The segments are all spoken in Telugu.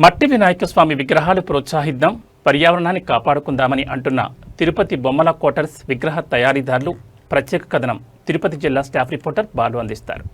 మట్టి వినాయక స్వామి విగ్రహాలు ప్రోత్సహిద్దాం, పర్యావరణాన్ని కాపాడుకుందామని అంటున్న తిరుపతి బొమ్మల కోటర్స్ విగ్రహ తయారీదారులు. ప్రత్యేక కథనం తిరుపతి జిల్లా స్టాఫ్ రిపోర్టర్ బాలు అందిస్తారు.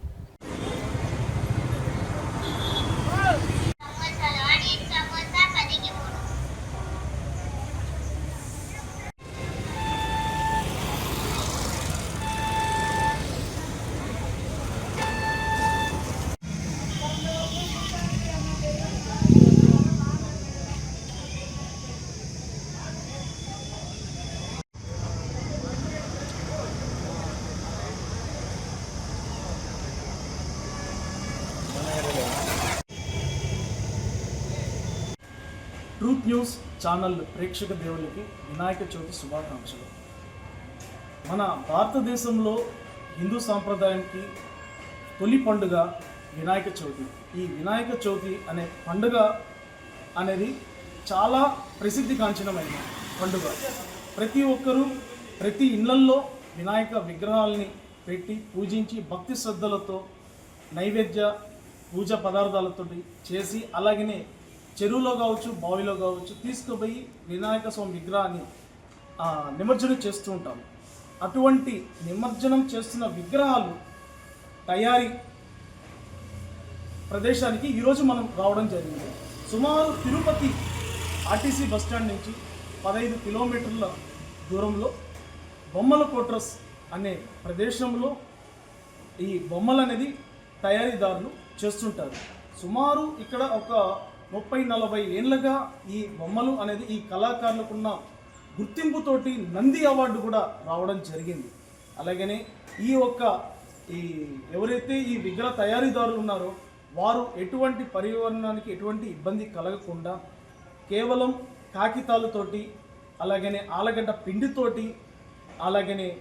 ట్రూత్ న్యూస్ ఛానల్ ప్రేక్షక దేవుళ్ళకి వినాయక చవితి శుభాకాంక్షలు. మన భారతదేశంలో హిందూ సాంప్రదాయానికి తొలి పండుగ వినాయక చవితి. ఈ వినాయక చవితి అనే పండుగ అనేది చాలా ప్రసిద్ధిగాంఛనమైన పండుగ. ప్రతి ఒక్కరూ ప్రతి ఇళ్లల్లో వినాయక విగ్రహాలని పెట్టి పూజించి భక్తి శ్రద్ధలతో నైవేద్య పూజ పదార్థాలతో చేసి, అలాగనే చెరువులో కావచ్చు బావిలో కావచ్చు తీసుకుపోయి వినాయక స్వామి విగ్రహాన్ని నిమజ్జనం చేస్తూ ఉంటాము. అటువంటి నిమజ్జనం చేస్తున్న విగ్రహాలు తయారీ ప్రదేశానికి ఈరోజు మనం రావడం జరిగింది. సుమారు తిరుపతి ఆర్టీసీ బస్టాండ్ నుంచి 15 కిలోమీటర్ల దూరంలో బొమ్మల కోటర్స్ అనే ప్రదేశంలో ఈ బొమ్మలు అనేది తయారీదారులు చేస్తుంటారు. సుమారు ఇక్కడ ఒక 30-40 ఏళ్ళగా ఈ బొమ్మలు అనేది ఈ కళాకారులకున్న గుర్తింపుతోటి నంది అవార్డు కూడా రావడం జరిగింది. అలాగనే ఈ ఎవరైతే ఈ విగ్రహ తయారీదారులు ఉన్నారో వారు ఎటువంటి పర్యావరణానికి ఎటువంటి ఇబ్బంది కలగకుండా కేవలం కాగితాలతోటి, అలాగనే ఆలగడ్డ పిండితోటి, అలాగనే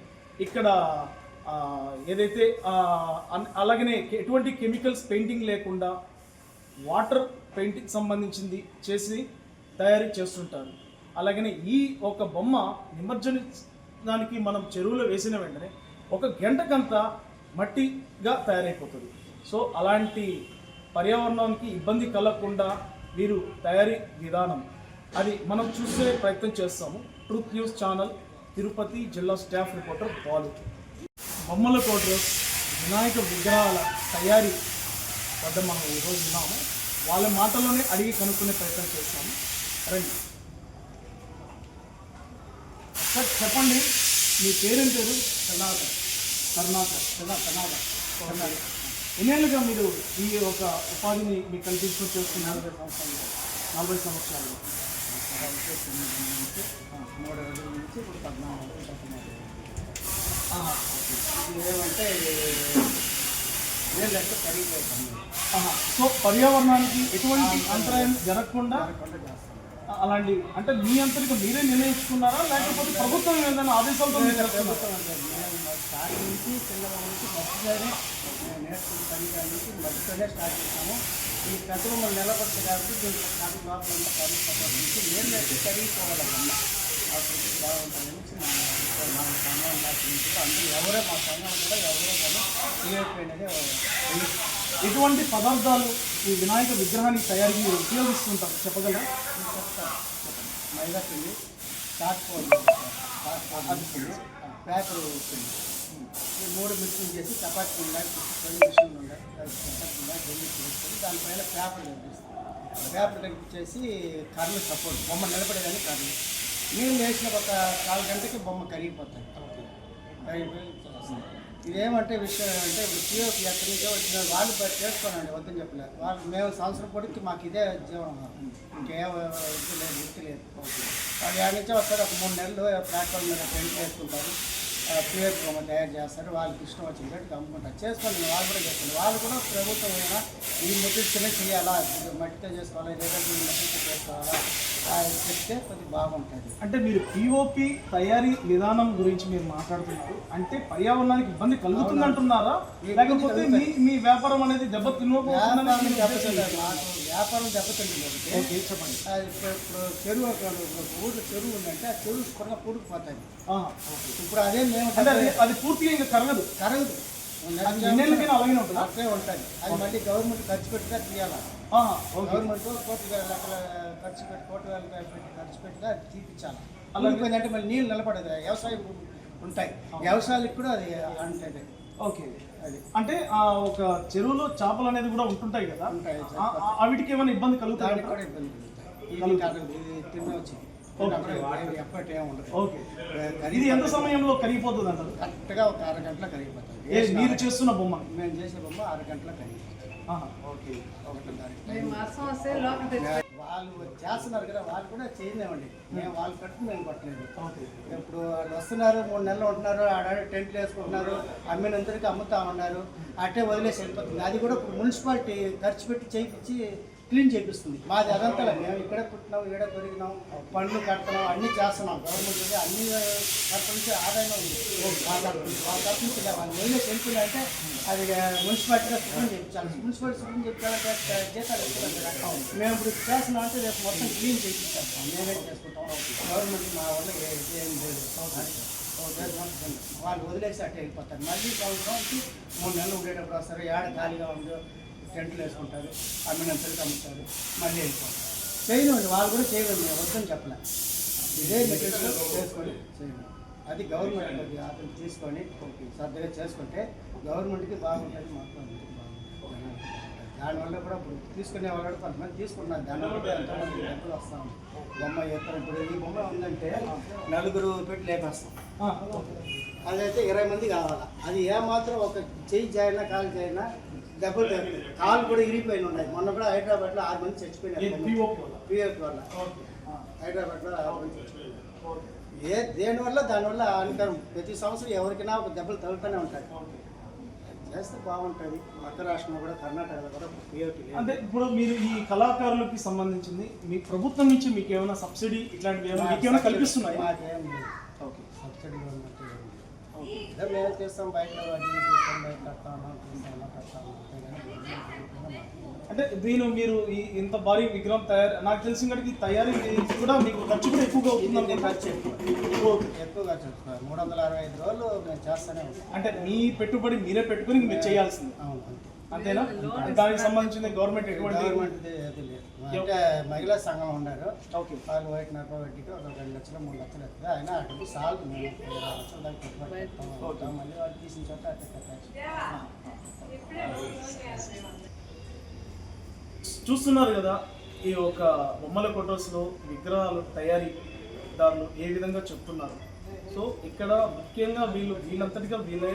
ఇక్కడ ఏదైతే అలాగనే ఎటువంటి కెమికల్స్ పెయింటింగ్ లేకుండా వాటర్ పెయింటింగ్ సంబంధించింది చేసి తయారీ చేస్తుంటారు. అలాగనే ఈ ఒక బొమ్మ నిమజ్జనానికి మనం చెరువులో వేసిన వెంటనే 1 గంటకంతా మట్టిగా తయారైపోతుంది. సో అలాంటి పర్యావరణానికి ఇబ్బంది కలగకుండా వీరు తయారీ విధానం అది మనం చూసే ప్రయత్నం చేస్తాము. ట్రూత్ న్యూస్ ఛానల్ తిరుపతి జిల్లా స్టాఫ్ రిపోర్టర్ బాలు. బొమ్మల కోటర్స్ వినాయక విగ్రహాల తయారీ వద్ద మనం ఈరోజు ఉన్నాము. వాళ్ళ మాటల్లోనే అడిగి కనుక్కునే ప్రయత్నం చేస్తాము. రండి సార్, చెప్పండి మీ పేరేం పేరు? కర్ణాకర్. ఎన్నేళ్ళుగా మీరు ఈ ఒక ఉపాధిని మీకు కల్పించుకొని చేస్తున్నారు? 40 సంవత్సరాలు. 3 రోజుల నుంచి ఇప్పుడు 14 ఏమంటే కరిగిపోతుంది. సో పర్యావరణానికి ఎటువంటి అంతరాయం జరగకుండా అలాంటి అంటే మీ అంతరికి మీరే నిర్ణయించుకున్నారా, లేకపోతే ప్రభుత్వం ఏదైనా ఆదేశాలతో స్టార్ట్ నుంచి చిన్నవాళ్ళ నుంచి మట్టిలోనే నేర్చుకున్న పని నుంచి మట్టితోనే స్టార్ట్ చేస్తాము. ఈ కథలు మనం నిలబడుతుంది కాబట్టి దీనికి కాదు లోపల కరిగిపోతుంది నుంచి నేను నేర్చి కరిగిపోవాలన్నా బాగుంటుంది నుంచి మా సంఘం నుంచి అందరూ ఎవరో మా సంఘం కూడా ఎవరో కానీ క్రియేట్ అనేది ఎటువంటి పదార్థాలు ఈ వినాయక విగ్రహానికి తయారీకి ఉపయోగిస్తుంటారు చెప్పగలరా? చెప్తాను. మైదా పిండి, చాట్ అది పిండి, పేపర్ పిండి, ఈ 3 మిక్సింగ్ చేసి చపాతీ పిండి మిషన్ ఉండాలి. చపాతీ పిండి జల్లి చేసుకొని దానిపైన పేపర్ కనిపిస్తుంది. పేపర్ కనిపించేసి కర్రలు సపోర్ట్ బొమ్మ నిలబడేదాన్ని కర్రలు నీళ్ళు వేసిన ఒక 4 గంటకి బొమ్మ కరిగిపోతాయి. ఇదేమంటే విషయం ఏమంటే ఇప్పుడు పిఓపి ఎక్కడి నుంచో వచ్చిన వాళ్ళు చేసుకోనండి వద్దని చెప్పలేదు. వాళ్ళు మేము సంవత్సరం పొడికి మాకు ఇదే జీవనం, ఇంకేం ఇది లేదు, వృత్తి లేదు. వాళ్ళు ఏడు నుంచో వస్తారు, ఒక 3 నెలలు ప్లాట్ఫామ్ మీద పెయింట్ వేసుకుంటారు, పిఓపి బొమ్మ తయారు చేస్తారు. వాళ్ళకి ఇష్టం వచ్చినట్టు అమ్ముకుంటారు. చేసుకోండి వాళ్ళు కూడా చేసుకోండి. వాళ్ళు కూడా ప్రభుత్వం అయినా ఈ మెటీరియల్స్నే చేయాలా, మట్టితో చేసుకోవాలా, లేదా మెటీరియల్తో చేసుకోవాలా చెప్తే కొద్దిగా బాగుంటుంది. అంటే మీరు పిఓపి తయారీ విధానం గురించి మీరు మాట్లాడుతున్నారు అంటే పర్యావరణానికి ఇబ్బంది కలుగుతుంది అంటున్నారా, లేకపోతే మీ వ్యాపారం అనేది వ్యాపారం దెబ్బతింటుంది. చెప్పండి. ఇప్పుడు చెరువు ఊళ్ళో చెరువు ఉందంటే ఆ చెరువు కూడా పూడుకుపోతాయి. ఇప్పుడు అదే మేము అది పూర్తిగా ఇంకా కరగదు. అలాగే ఉంటుంది. అది మళ్ళీ గవర్నమెంట్ ఖర్చు పెడితే తీయాలి. గవర్నమెంట్ కోటి లెక్కల ఖర్చు పెట్టి కోటి వేల రూపాయలు పెట్టి ఖర్చు పెట్టి అది తీపించాలి. అలాగే మళ్ళీ నీళ్ళు నిలబడదు, వ్యవసాయం ఉంటాయి, వ్యవసాయాలకు కూడా అది అంటే ఓకే. అది అంటే ఒక చెరువులో చేపలు అనేది కూడా ఉంటుంటాయి కదా, వాటికి ఏమైనా ఇబ్బంది కలుగుతాయి? దానికి కూడా ఇబ్బంది కలుగుతాయి. ఇది తినవచ్చు ఎప్పటి ఏమి ఉండదు. ఓకే. ఇది ఎంత సమయంలో కరిగిపోతుంది అంటారు? కరెక్ట్గా ఒక 6 గంటల కరిగిపోతుంది. మీరు చేస్తున్న బొమ్మ? మేము చేసే బొమ్మ 6 గంటల కరిగిపోతుంది. ఓకే. వాళ్ళు చేస్తున్నారు కదా, వాళ్ళు కూడా చేయలేమండి. మేము వాళ్ళు కట్టుకుని మేము పట్టలేదు. ఇప్పుడు వాళ్ళు వస్తున్నారు, 3 నెలలు ఉంటున్నారు, ఆడ టెంట్లు వేసుకుంటున్నారు, అమ్మినంతరికి అమ్ముతా ఉన్నారు, అట్టే వదిలేసి వెళ్ళిపోతుంది. అది కూడా ఇప్పుడు మున్సిపాలిటీ ఖర్చు పెట్టి చేయించి క్లీన్ చేపిస్తుంది. మాది అదంతా మేము ఇక్కడే పుట్టినాం, ఈడ పెరిగినాం, పనులు కడుతున్నాం, అన్నీ చేస్తున్నాం. గవర్నమెంట్ అన్ని తరపు నుంచి ఆదాయం ఉంది. వాళ్ళ తరపు నుంచి వాళ్ళు వదిలేసి వెళ్ళిపోయిందంటే అది మున్సిపాలిటీగా శుభ్రం చేయించాలి. మున్సిపాలిటీ శుభ్రం చేయించాలంటే జీతాలు ఎక్కువ. మేము ఇప్పుడు చేస్తున్నాం అంటే రేపు మొత్తం క్లీన్ చేయించేస్తాం, మేమే చేసుకుంటాం. గవర్నమెంట్ మా వల్ల ఏం లేదు. వాళ్ళు వదిలేసి అట్టే వెళ్ళిపోతారు. మళ్ళీ సంవత్సరానికి 3 నెలలు ఉండేటప్పుడు వస్తారు, ఏడ ఖాళీగా ఉందో టెంట్లు వేసుకుంటారు, అమ్మినంతరికి అమ్ముతారు, మళ్ళీ వెళ్ళిపోతారు. చేయలేండి, వాళ్ళు కూడా చేయలేము, మేము వద్దని చెప్పలే. ఇదే మెటీరియల్ చేసుకొని చేయలేము. అది గవర్నమెంట్ అతను తీసుకొని శ్రద్ధగా చేసుకుంటే గవర్నమెంట్కి బాగుంటుంది, మాకు బాగుంటుంది. దానివల్ల కూడా ఇప్పుడు తీసుకునే వాళ్ళు కొంతమంది తీసుకుంటున్నారు, దానివల్ల కూడా ఎంతోమంది డబ్బులు వస్తాం. బొమ్మ ఎత్తారు. ఇప్పుడు ఈ బొమ్మ ఉందంటే 4 పెట్టి లేపేస్తాం. అదైతే 20 మంది కావాలా. అది ఏమాత్రం ఒక చెయ్యి చేయినా కాలు చేయినా దెబ్బలు కాలు కూడా ఇరిగిపోయిన ఉన్నాయి. మొన్న కూడా హైదరాబాద్లో 6 మంది చచ్చిపోయినారు పిఎఫ్ వల్ల. హైదరాబాద్లో 6 మంది చచ్చిపోయినారు. దేనివల్ల దానివల్ల హానికరం. ప్రతి సంవత్సరం ఎవరికైనా ఒక దెబ్బలు తగులుతూనే ఉంటాయి. చేస్తే బాగుంటుంది. పక్క రాష్ట్రంలో కూడా కర్ణాటకలో కూడా పిఎఫ్. అంటే ఇప్పుడు మీరు ఈ కళాకారులకి సంబంధించింది మీ ప్రభుత్వం నుంచి మీకు ఏమైనా సబ్సిడీ ఇట్లాంటివి ఏమైనా కల్పిస్తున్నాయి? మాకేం లేదు. ఓకే. సబ్సిడీ మేము చేస్తాం, బయట చేస్తాం, బయట కడతామా అంటే దీని మీరు ఇంత భారీ విగ్రహం తయారు, నాకు తెలిసిన కాడికి తయారీ కూడా మీకు ఖర్చు కూడా ఎక్కువగా అవుతుంది. ఖర్చు ఎక్కువగా చేస్తున్నారు. 365 రోజులు మేము చేస్తూనే ఉంటాం. అంటే మీ పెట్టుబడి మీరే పెట్టుకుని మీరు చేయాల్సింది. అవును, అంతేనా? దానికి సంబంధించిన గవర్నమెంట్ ఎటువంటి అంటే మహిళా సంఘం ఉన్నారు. ఓకే. వాళ్ళు వైట్ నరప వడ్డీకి ఒక 2 లక్షలు 3 లక్షలు వస్తుంది. అయినా అటు సాల్వ్ మేము 20 లక్షల దాకా పెట్టుబడి మళ్ళీ వాళ్ళు తీసిన చోట అట్లా కట్టాలి. చూస్తున్నారు కదా, ఈ ఒక బొమ్మల ఫొటోస్లో విగ్రహాలు తయారీదారులు ఏ విధంగా చెప్తున్నారు. సో ఇక్కడ ముఖ్యంగా వీళ్ళంతటిగా వీళ్ళే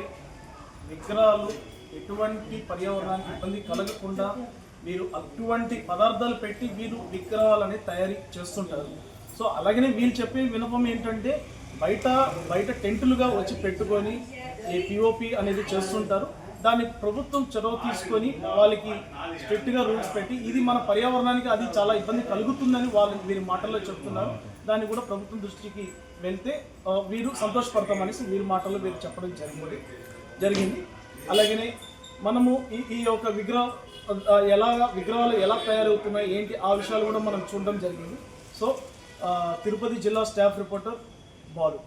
విగ్రహాలు ఎటువంటి పర్యావరణానికి ఇబ్బంది కలగకుండా మీరు అటువంటి పదార్థాలు పెట్టి వీరు విగ్రహాలని తయారీ చేస్తుంటారు. సో అలాగనే వీళ్ళు చెప్పే వినపం ఏంటంటే బయట టెంటులుగా వచ్చి పెట్టుకొని ఈ పిఓపి అనేది చేస్తుంటారు. దాన్ని ప్రభుత్వం చొరవ తీసుకొని వాళ్ళకి స్ట్రిక్ట్గా రూల్స్ పెట్టి ఇది మన పర్యావరణానికి అది చాలా ఇబ్బంది కలుగుతుందని వీరి మాటల్లో చెప్తున్నారు. దాన్ని కూడా ప్రభుత్వం దృష్టికి వెళ్తే వీరు సంతోషపడతామనేసి వీరి మాటల్లో వీరు చెప్పడం జరిగింది. అలాగనే మనము ఈ యొక్క విగ్రహాలు ఎలా తయారవుతున్నాయి ఏంటి ఆ విషయాలు కూడా మనం చూడడం జరిగింది. సో తిరుపతి జిల్లా స్టాఫ్ రిపోర్టర్ బాలు.